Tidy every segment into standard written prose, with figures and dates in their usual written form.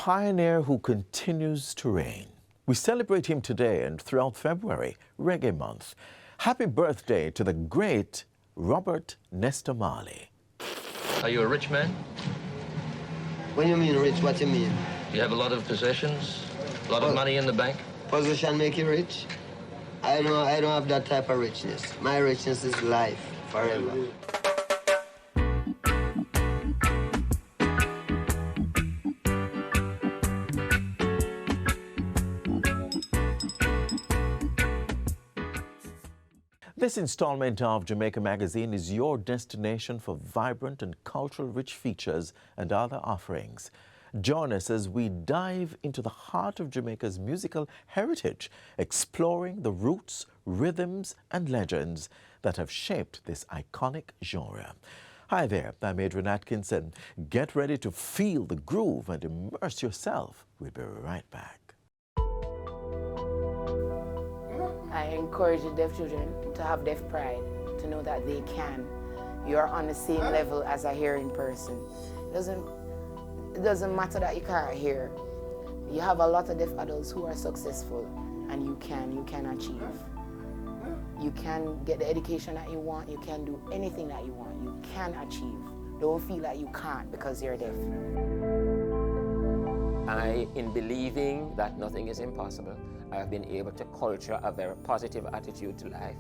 pioneer who continues to reign. We celebrate him today and throughout February, Reggae Month. Happy birthday to the great Robert Nesta Marley. Are you a rich man? When you mean rich, what you mean? You have a lot of possessions? A lot of money in the bank? Position make you rich? I don't have that type of richness. My richness is life, forever. This installment of Jamaica Magazine is your destination for vibrant and cultural-rich features and other offerings. Join us as we dive into the heart of Jamaica's musical heritage, exploring the roots, rhythms, and legends that have shaped this iconic genre. Hi there, I'm Adrian Atkinson. Get ready to feel the groove and immerse yourself. We'll be right back. I encourage the deaf children to have deaf pride, to know that they can. You're on the same level as a hearing person. It doesn't matter that you can't hear. You have a lot of deaf adults who are successful, and you can achieve. You can get the education that you want, you can do anything that you want, you can achieve. Don't feel like you can't because you're deaf. In believing that nothing is impossible, I have been able to culture a very positive attitude to life,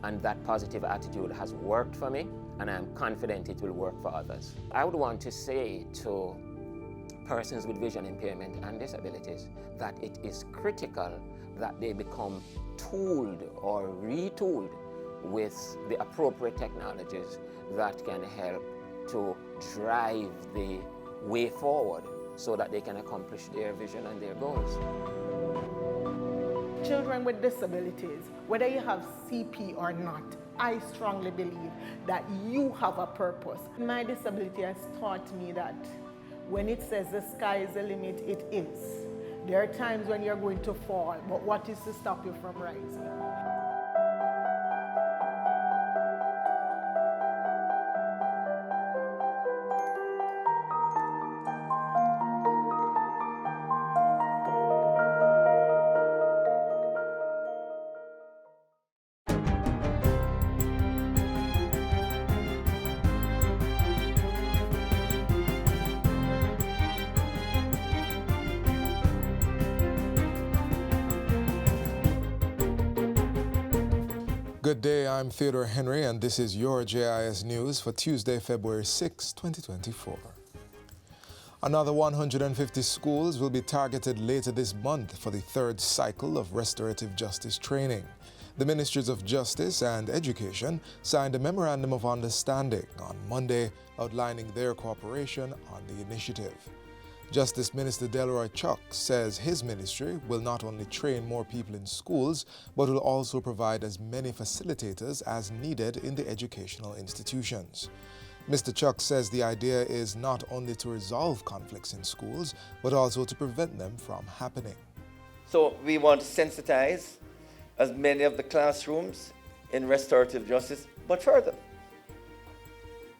and that positive attitude has worked for me, and I am confident it will work for others. I would want to say to persons with vision impairment and disabilities that it is critical that they become tooled or retooled with the appropriate technologies that can help to drive the way forward so that they can accomplish their vision and their goals. Children with disabilities, whether you have CP or not, I strongly believe that you have a purpose. My disability has taught me that when it says the sky is the limit, it is. There are times when you're going to fall, but what is to stop you from rising? Good day, I'm Theodore Henry, and this is your JIS News for Tuesday, February 6, 2024. Another 150 schools will be targeted later this month for the third cycle of restorative justice training. The Ministries of Justice and Education signed a memorandum of understanding on Monday outlining their cooperation on the initiative. Justice Minister Delroy Chuck says his ministry will not only train more people in schools, but will also provide as many facilitators as needed in the educational institutions. Mr. Chuck says the idea is not only to resolve conflicts in schools, but also to prevent them from happening. So we want to sensitize as many of the classrooms in restorative justice, but further,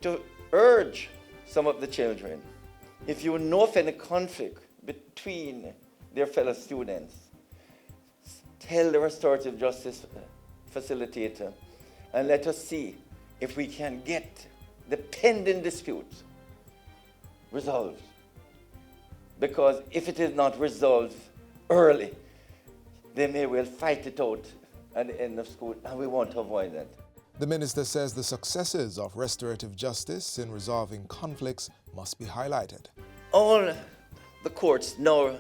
to urge some of the children, if you know of any conflict between their fellow students, tell the restorative justice facilitator and let us see if we can get the pending dispute resolved. Because if it is not resolved early, they may well fight it out at the end of school, and we want to avoid that. The minister says the successes of restorative justice in resolving conflicts must be highlighted. All the courts now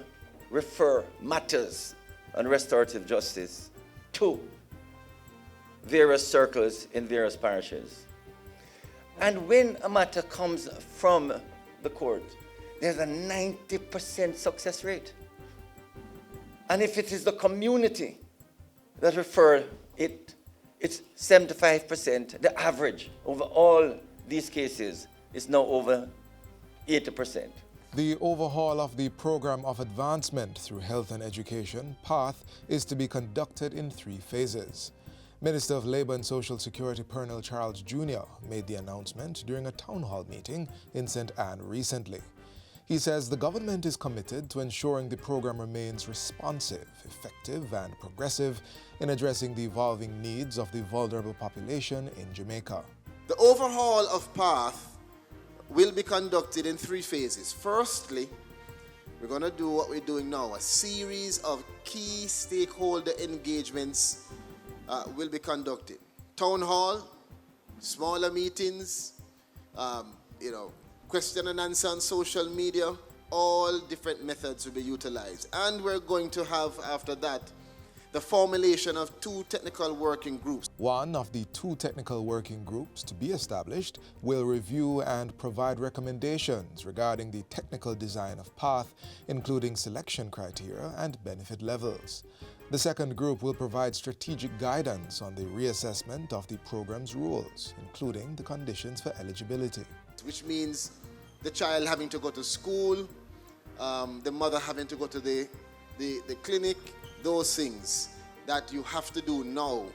refer matters on restorative justice to various circles in various parishes. And when a matter comes from the court, there's a 90% success rate. And if it is the community that refer it, it's 75%. The average over all these cases is now over 80%. The overhaul of the Program of Advancement through Health and Education, PATH, is to be conducted in 3 phases. Minister of Labour and Social Security Pernell Charles Jr. made the announcement during a town hall meeting in St. Anne recently. He says the government is committed to ensuring the program remains responsive, effective, and progressive in addressing the evolving needs of the vulnerable population in Jamaica. The overhaul of PATH will be conducted in 3 phases. Firstly, we're going to do what we're doing now. A series of key stakeholder engagements will be conducted. Town hall, smaller meetings, question and answer on social media, all different methods will be utilized. And we're going to have, after that, the formulation of 2 technical working groups. One of the 2 technical working groups to be established will review and provide recommendations regarding the technical design of PATH, including selection criteria and benefit levels. The second group will provide strategic guidance on the reassessment of the program's rules, including the conditions for eligibility. Which means the child having to go to school, the mother having to go to the clinic, those things that you have to do now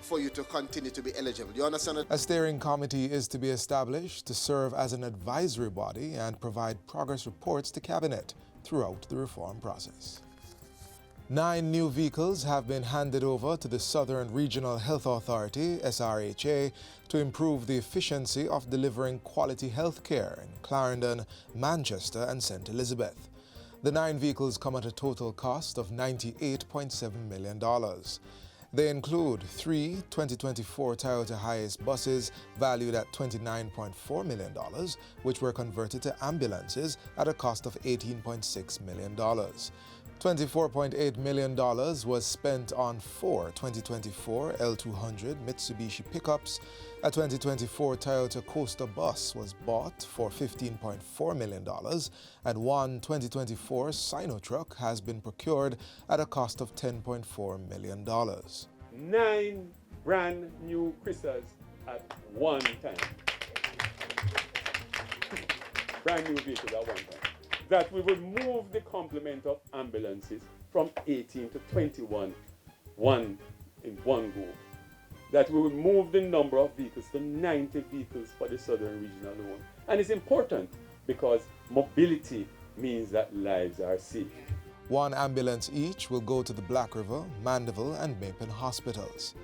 for you to continue to be eligible. You understand? A steering committee is to be established to serve as an advisory body and provide progress reports to Cabinet throughout the reform process. 9 new vehicles have been handed over to the Southern Regional Health Authority, SRHA, to improve the efficiency of delivering quality health care in Clarendon, Manchester, and St. Elizabeth. The 9 vehicles come at a total cost of $98.7 million. They include 3 2024 Toyota Hiace buses valued at $29.4 million, which were converted to ambulances at a cost of $18.6 million. $24.8 million was spent on 4 2024 L200 Mitsubishi pickups. A 2024 Toyota Coaster bus was bought for $15.4 million, and 1 2024 Sino-truck has been procured at a cost of $10.4 million. 9 brand new Chrysas at one time. Brand new vehicles at one time. That we will move the complement of ambulances from 18 to 21, one in one go. That we will move the number of vehicles to 90 vehicles for the Southern Region alone. And it's important because mobility means that lives are saved. 1 ambulance each will go to the Black River, Mandeville, and Mapen hospitals.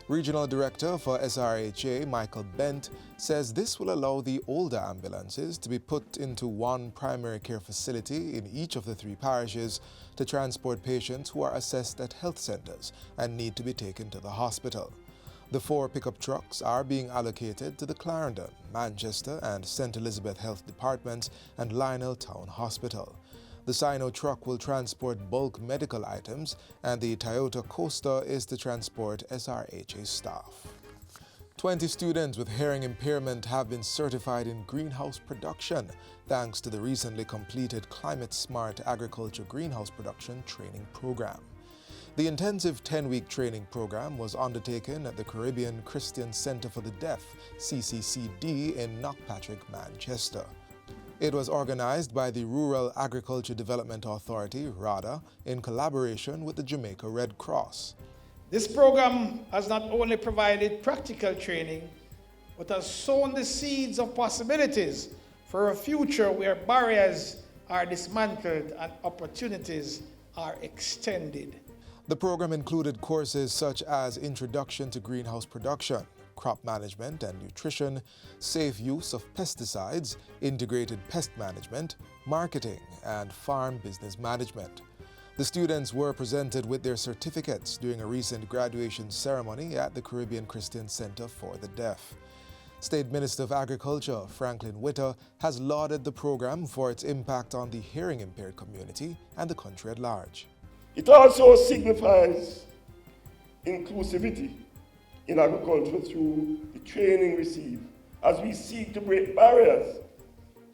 Regional Director for SRHA, Michael Bent, says this will allow the older ambulances to be put into 1 primary care facility in each of the 3 parishes to transport patients who are assessed at health centers and need to be taken to the hospital. The 4 pickup trucks are being allocated to the Clarendon, Manchester, and St. Elizabeth Health Departments and Lionel Town Hospital. The Sino truck will transport bulk medical items, and the Toyota Coaster is to transport SRHA staff. 20 students with hearing impairment have been certified in greenhouse production, thanks to the recently completed Climate Smart Agriculture Greenhouse Production Training Program. The intensive 10-week training program was undertaken at the Caribbean Christian Center for the Deaf, CCCD, in Knockpatrick, Manchester. It was organized by the Rural Agriculture Development Authority, RADA, in collaboration with the Jamaica Red Cross. This program has not only provided practical training, but has sown the seeds of possibilities for a future where barriers are dismantled and opportunities are extended. The program included courses such as Introduction to Greenhouse Production, Crop Management and Nutrition, Safe Use of Pesticides, Integrated Pest Management, Marketing, and Farm Business Management. The students were presented with their certificates during a recent graduation ceremony at the Caribbean Christian Center for the Deaf. State Minister of Agriculture, Franklin Witter, has lauded the program for its impact on the hearing-impaired community and the country at large. It also signifies inclusivity in agriculture through the training received as we seek to break barriers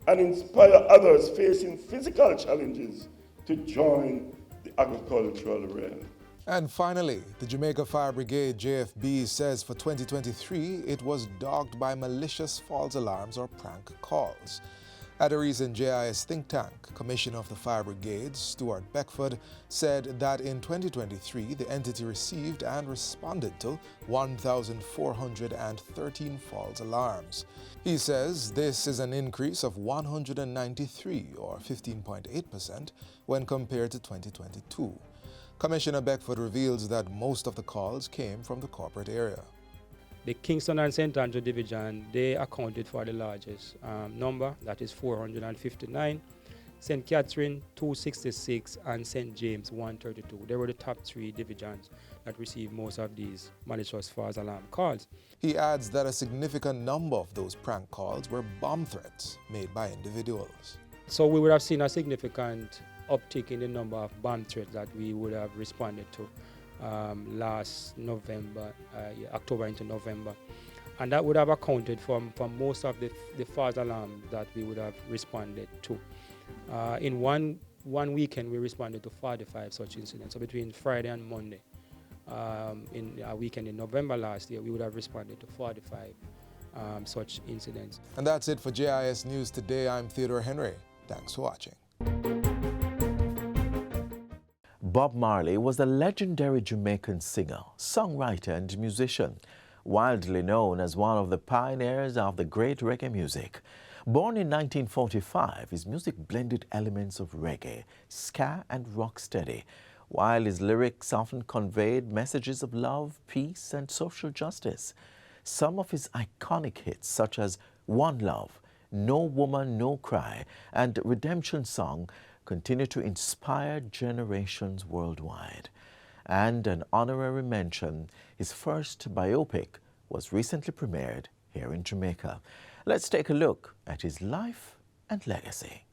and inspire others facing physical challenges to join the agricultural realm. And finally, the Jamaica Fire Brigade, JFB, says for 2023 it was dogged by malicious false alarms or prank calls. At a recent JIS think tank, Commissioner of the Fire Brigade, Stuart Beckford, said that in 2023, the entity received and responded to 1,413 false alarms. He says this is an increase of 193, or 15.8%, when compared to 2022. Commissioner Beckford reveals that most of the calls came from the corporate area. The Kingston and St. Andrew Division, they accounted for the largest number, that is 459. St. Catherine, 266, and St. James, 132. They were the top 3 divisions that received most of these malicious false alarm calls. He adds that a significant number of those prank calls were bomb threats made by individuals. So we would have seen a significant uptick in the number of bomb threats that we would have responded to last November, October into November. And that would have accounted for most of the false alarms that we would have responded to. In one weekend, we responded to 45 such incidents. So between Friday and Monday, in a weekend in November last year, we would have responded to 45 such incidents. And that's it for JIS News Today. I'm Theodore Henry. Thanks for watching. Bob Marley was a legendary Jamaican singer, songwriter, and musician, widely known as one of the pioneers of the great reggae music. Born in 1945, his music blended elements of reggae, ska, and rocksteady, while his lyrics often conveyed messages of love, peace, and social justice. Some of his iconic hits, such as One Love, No Woman, No Cry, and Redemption Song, continue to inspire generations worldwide. And an honorary mention, his first biopic was recently premiered here in Jamaica. Let's take a look at his life and legacy.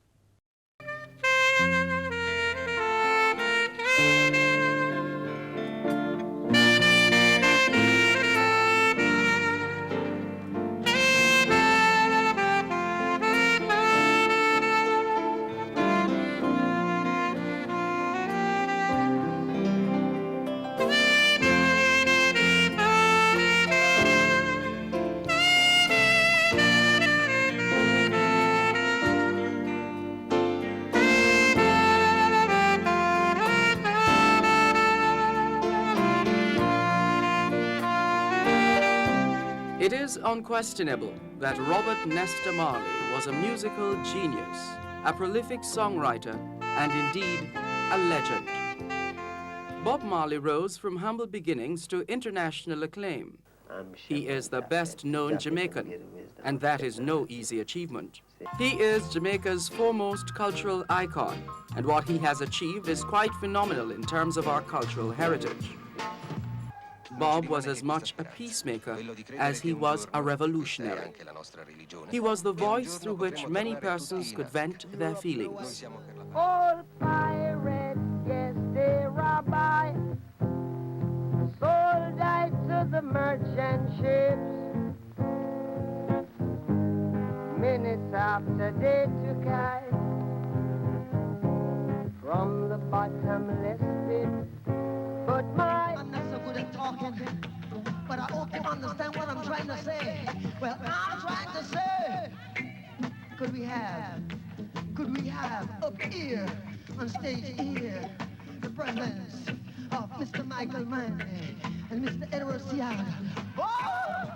It is unquestionable that Robert Nesta Marley was a musical genius, a prolific songwriter, and indeed a legend. Bob Marley rose from humble beginnings to international acclaim. He is the best-known Jamaican, and that is no easy achievement. He is Jamaica's foremost cultural icon, and what he has achieved is quite phenomenal in terms of our cultural heritage. Bob was as much a peacemaker as he was a revolutionary. He was the voice through which many persons could vent their feelings. All pirates, yes, they rob I, sold I to the merchant ships. Minutes after they took I from the bottomless pit. But I'm not so good at talking, but I hope you understand what I'm trying to say. Well, I'm trying to say, could we have up here, on stage here, the presence of Mr. Michael Manley and Mr. Edward Seattle. Oh!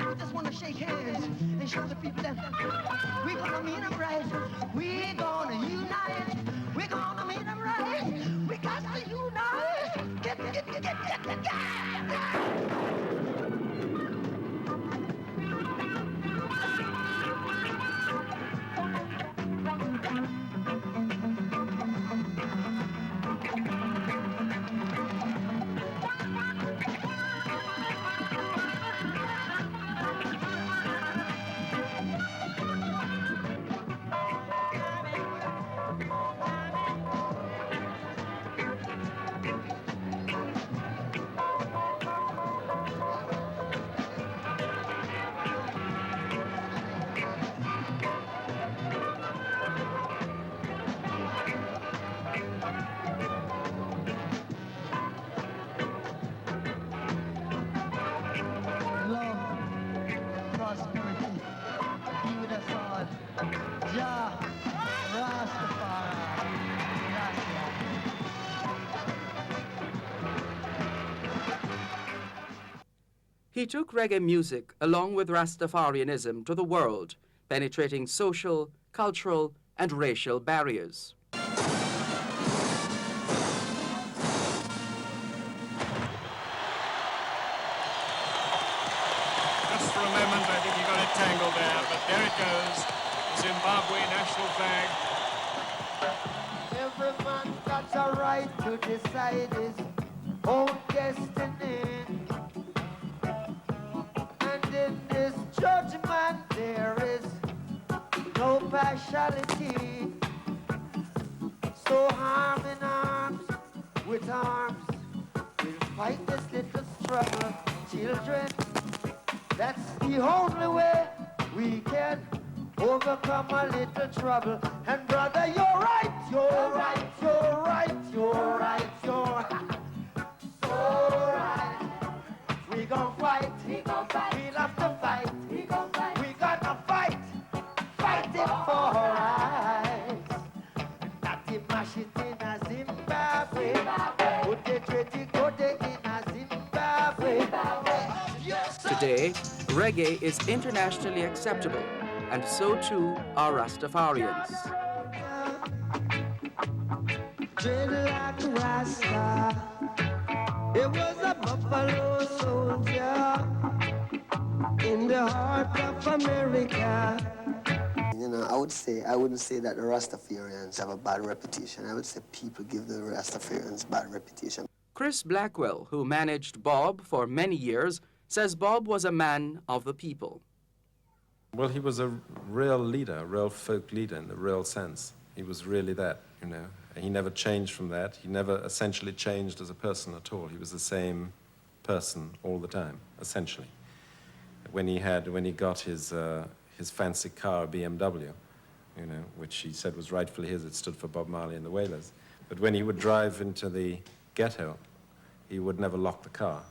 I just want to shake hands and show the people that we're gonna meet them right. We're gonna unite. We're gonna meet them right. We got to unite. Get. He took reggae music along with Rastafarianism to the world, penetrating social, cultural, and racial barriers. Just for a moment, I think he got it tangled there, but there it goes. The Zimbabwe national flag. Every man got a right to decide his own destiny. And in this judgment there is no partiality. So arm in arms, with arms, we'll fight this little struggle. Children, that's the only way we can overcome a little trouble. And brother, you're right, you're right, you're right, you're right, you're so right. We gon' fight, we'll have to fight, we gonna fight, fighting for rights. Not to mash it in a Zimbabwe, put it ready, go there in a Zimbabwe. Today, reggae is internationally acceptable, and so too are Rastafarians. Dreadlock Rasta, it was a buffalo soldier in the heart of America. You know, I wouldn't say that the Rastafarians have a bad reputation. I would say people give the Rastafarians bad reputation. Chris Blackwell, who managed Bob for many years, says Bob was a man of the people. Well, he was a real leader, a real folk leader in the real sense. He was really that, you know. He never changed from that. He never essentially changed as a person at all. He was the same person all the time, essentially. When he got his fancy car, BMW, you know, which he said was rightfully his, it stood for Bob Marley and the Wailers. But when he would drive into the ghetto, he would never lock the car.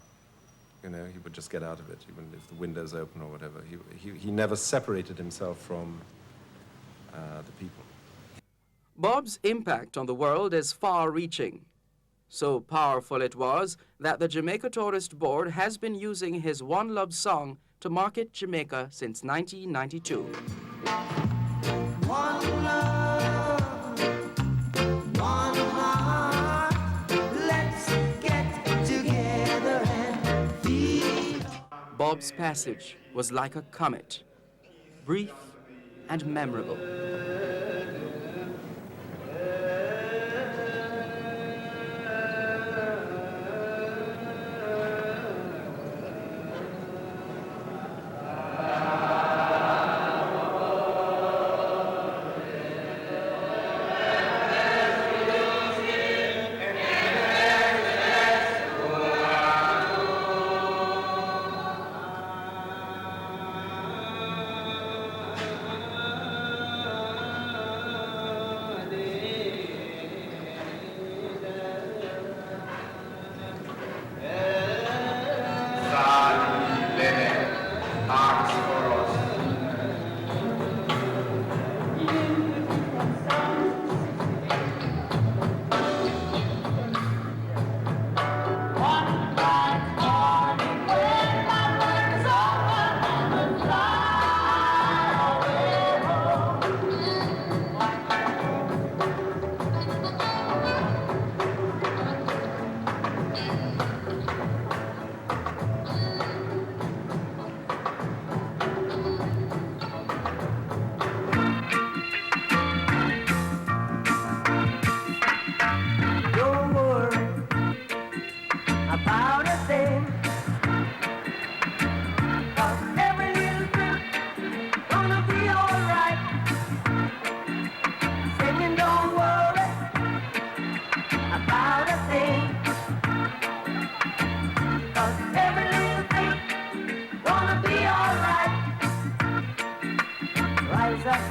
You know, he would just get out of it, even if the window's open or whatever. He never separated himself from the people. Bob's impact on the world is far-reaching. So powerful it was that the Jamaica Tourist Board has been using his One Love song to market Jamaica since 1992. One love, one heart, let's get together and feel. Bob's passage was like a comet, brief and memorable.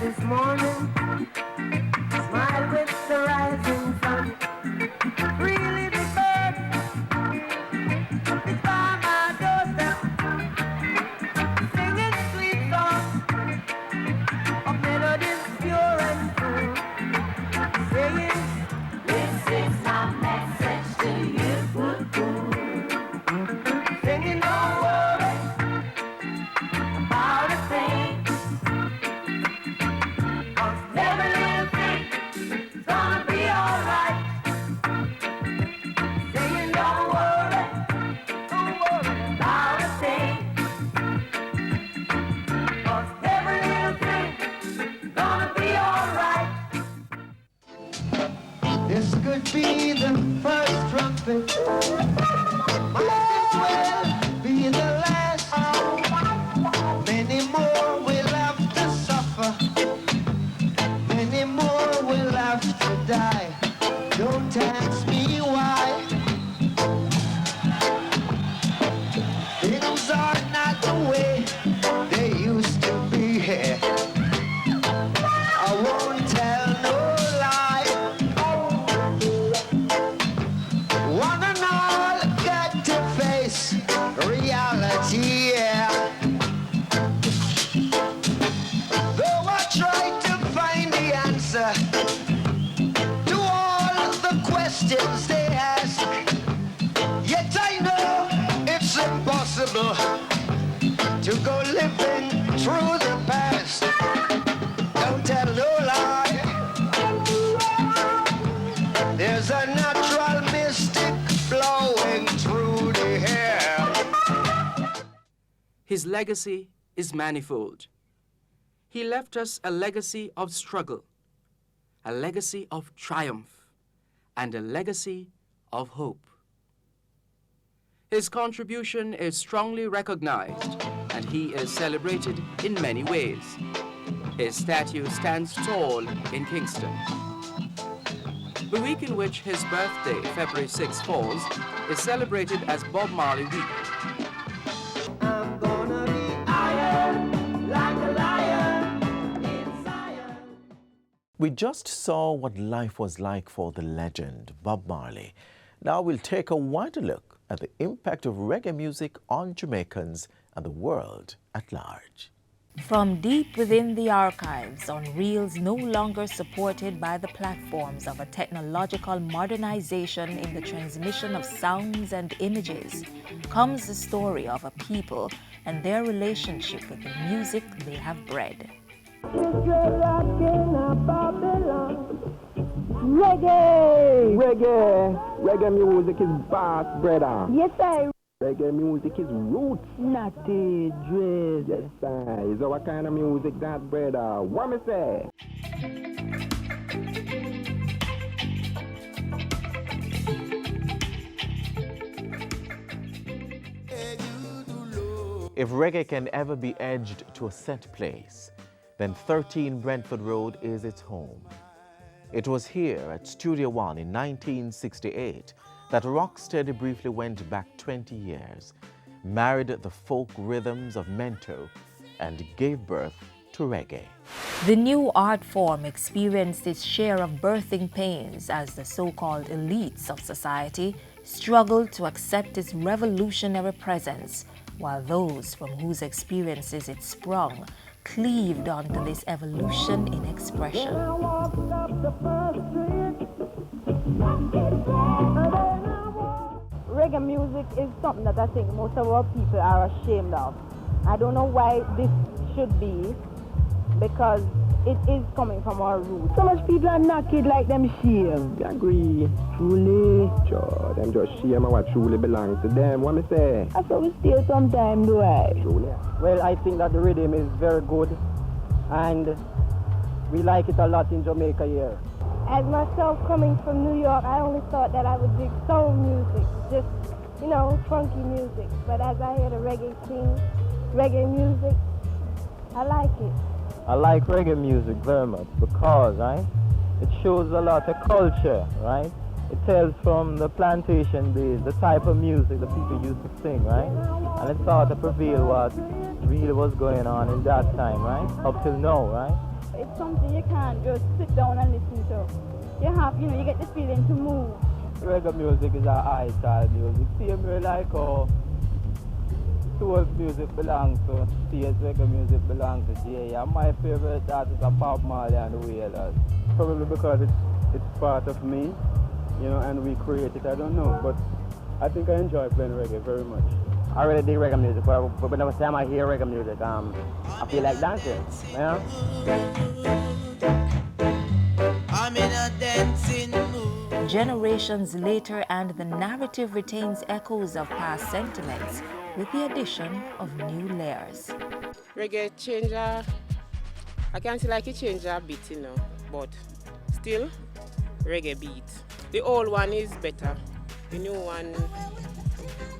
This morning, smile with the rising sun. Really the bird, it's by my doorstep, singing sweet songs of melodies pure and true, saying, this is my message to you. Singing, don't worry it. Might as well be the last. Many more will have to suffer. Many more will have to die. Don't ask me why. Things are not the way they used to be here. I won't tell no lie. One and all got to face reality, yeah. Though I tried to find the answer to all the questions they ask, yet I know it's impossible to go living through the past. Don't tell no lie. There's a natural mystic blowing through the air. His legacy is manifold. He left us a legacy of struggle, a legacy of triumph, and a legacy of hope. His contribution is strongly recognized, and he is celebrated in many ways. His statue stands tall in Kingston. The week in which his birthday, February 6, falls, is celebrated as Bob Marley Week. I'm gonna be iron like a lion in Zion. We just saw what life was like for the legend, Bob Marley. Now we'll take a wider look at the impact of reggae music on Jamaicans and the world at large. From deep within the archives, on reels no longer supported by the platforms of a technological modernization in the transmission of sounds and images, comes the story of a people and their relationship with the music they have bred. Reggae! Reggae music is bass, brother. Yes, sir. Reggae music is roots. Not the dread. Yes, sir. Is our kind of music that, brother? What me say? If reggae can ever be edged to a set place, then 13 Brentford Road is its home. It was here at Studio One in 1968 that Rocksteady briefly went back 20 years, married the folk rhythms of Mento, and gave birth to reggae. The new art form experienced its share of birthing pains as the so-called elites of society struggled to accept its revolutionary presence, while those from whose experiences it sprung cleaved onto this evolution in expression. Reggae music is something that I think most of our people are ashamed of. I don't know why this should be, because it is coming from our roots. So much people are naked like them shame. You agree? Truly? Sure, them just shame what truly belongs to them. What me say? That's what we steal sometimes, do I? Truly? Well, I think that the rhythm is very good, and we like it a lot in Jamaica here. As myself coming from New York, I only thought that I would dig soul music, just, you know, funky music. But as I hear the reggae music, I like it. I like reggae music very much because, right, it shows a lot of culture, right? It tells from the plantation days, the type of music the people used to sing, right? And it sort of reveal what really was going on in that time, right? Up till now, right? It's something you can't just sit down and listen to. You have, you know, you get the feeling to move. Reggae music is our high-style music. Same way like how soul music belongs to stage, reggae music belongs to J. And my favorite artist are Bob Marley and the Wailers. Probably because it's part of me, you know, and we create it, I don't know. But I think I enjoy playing reggae very much. I really dig reggae music, but whenever time I hear reggae music, I feel like dancing, you know? I'm in a dancing mood. Generations later, and the narrative retains echoes of past sentiments with the addition of new layers. Reggae change, I can't say like it changed a bit, you know, but still reggae beat. The old one is better The new one,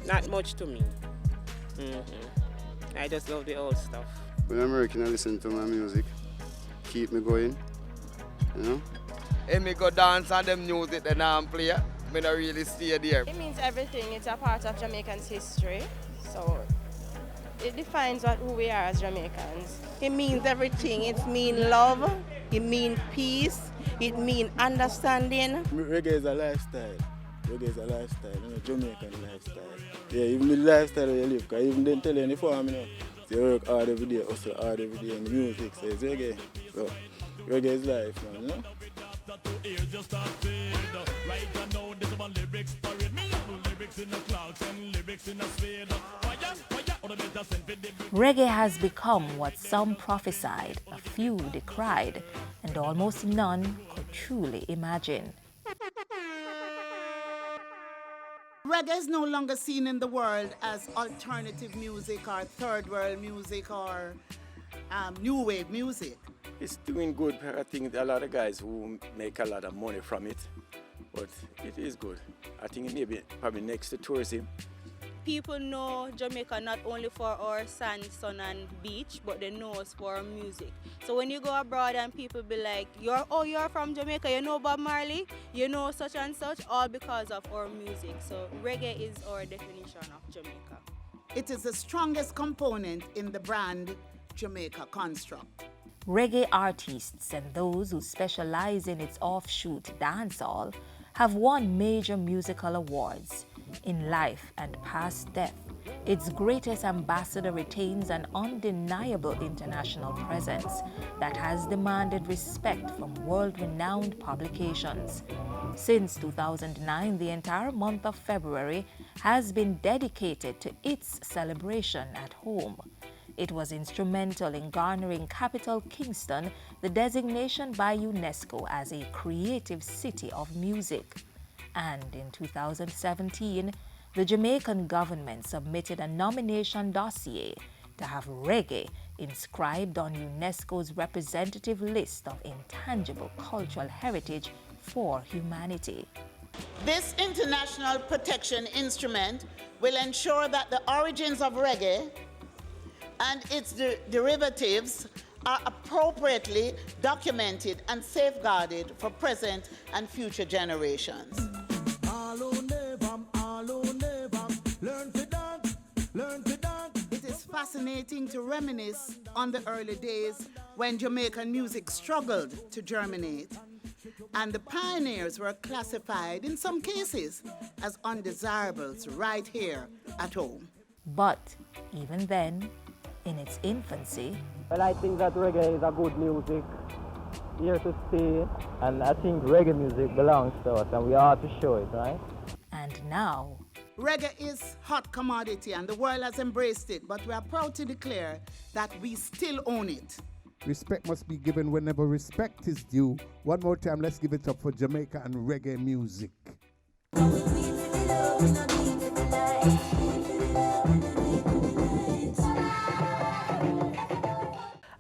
not much to me. I just love the old stuff. When I'm working, I listen to my music. Keep me going, you know? If me go dance on them music that I'm play, me not really stay there. It means everything. It's a part of Jamaicans' history. So it defines who we are as Jamaicans. It means everything. It means love. It means peace. It means understanding. Reggae is a lifestyle. Reggae is a lifestyle, you know, Jamaican lifestyle. Yeah, even the lifestyle you live, because even they tell you in the farm, you know, you work hard every day, hustle hard every day, and the music says reggae. So, reggae is life, man, you know? Reggae has become what some prophesied, a few decried, and almost none could truly imagine. Reggae is no longer seen in the world as alternative music or third world music or new wave music. It's doing good. I think there are a lot of guys who make a lot of money from it, but it is good. I think it may be probably next to tourism. People know Jamaica not only for our sand, sun and beach, but they know us for our music. So when you go abroad and people be like, you're from Jamaica, you know Bob Marley, you know such and such, all because of our music. So reggae is our definition of Jamaica. It is the strongest component in the brand Jamaica construct. Reggae artists and those who specialize in its offshoot dancehall have won major musical awards. In life and past death, its greatest ambassador retains an undeniable international presence that has demanded respect from world-renowned publications. Since 2009, the entire month of February has been dedicated to its celebration at home. It was instrumental in garnering capital Kingston the designation by UNESCO as a creative city of music. And in 2017, the Jamaican government submitted a nomination dossier to have reggae inscribed on UNESCO's representative list of intangible cultural heritage for humanity. This international protection instrument will ensure that the origins of reggae and its derivatives are appropriately documented and safeguarded for present and future generations. It is fascinating to reminisce on the early days when Jamaican music struggled to germinate, and the pioneers were classified in some cases as undesirables right here at home. But even then, in its infancy, well, I think that reggae is a good music, here to stay, and I think reggae music belongs to us, and we ought to show it, right? And now, reggae is hot commodity, and the world has embraced it, but we are proud to declare that we still own it. Respect must be given whenever respect is due. One more time, let's give it up for Jamaica and reggae music.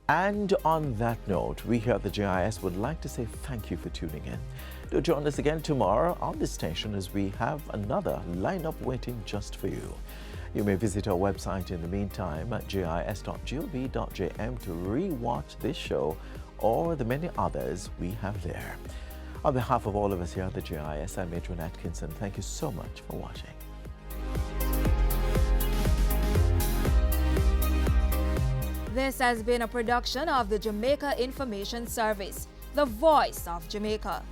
And on that note, we here at the JIS would like to say thank you for tuning in. Do join us again tomorrow on this station as we have another lineup waiting just for you. You may visit our website in the meantime at jis.gov.jm to re-watch this show or the many others we have there. On behalf of all of us here at the JIS, I'm Adrian Atkinson. Thank you so much for watching. This has been a production of the Jamaica Information Service, the voice of Jamaica.